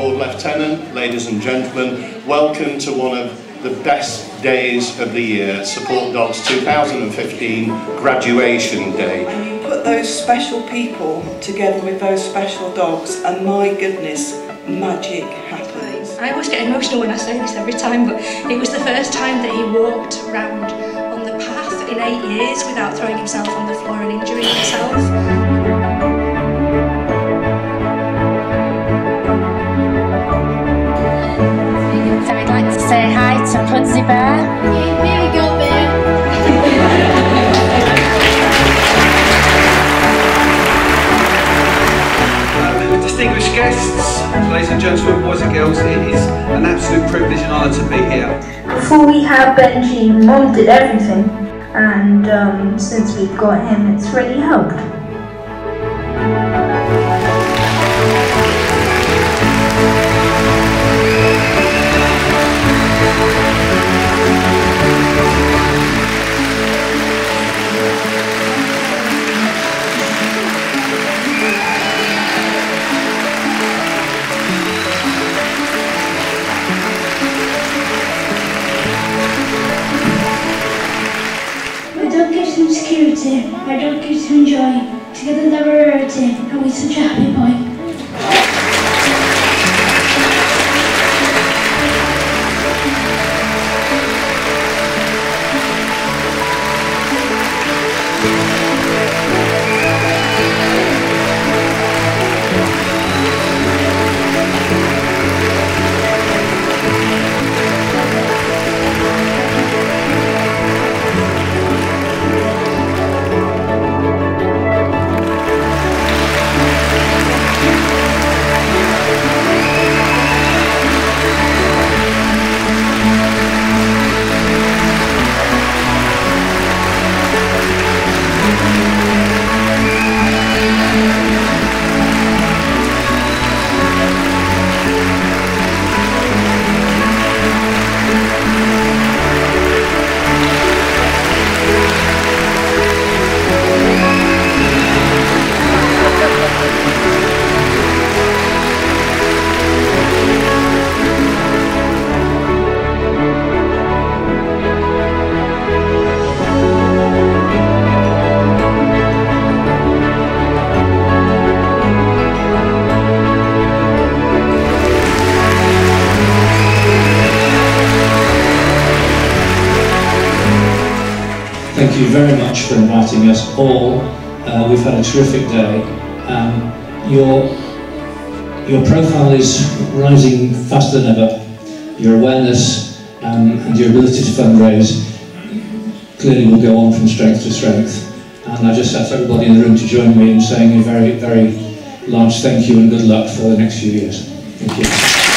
Lieutenant, ladies and gentlemen, welcome to one of the best days of the year, Support Dogs 2015 Graduation Day. And you put those special people together with those special dogs and my goodness, magic happens. I always get emotional when I say this every time, but it was the first time that he walked round on the path in 8 years without throwing himself on the floor and injuring himself. Say hi to Pudsey Bear. Okay, there we go, Bear. Distinguished guests, ladies and gentlemen, boys and girls, it is an absolute privilege and honour to be here. Before we had Benji, Mum did everything, and since we've got him, it's really helped. My dog gives him security, my dog gives him joy. Together they're a rarity, and we're such a happy boy. Thank you very much for inviting us all. We've had a terrific day. Your profile is rising faster than ever. Your awareness and your ability to fundraise clearly will go on from strength to strength. And I just ask everybody in the room to join me in saying a very, very large thank you and good luck for the next few years. Thank you.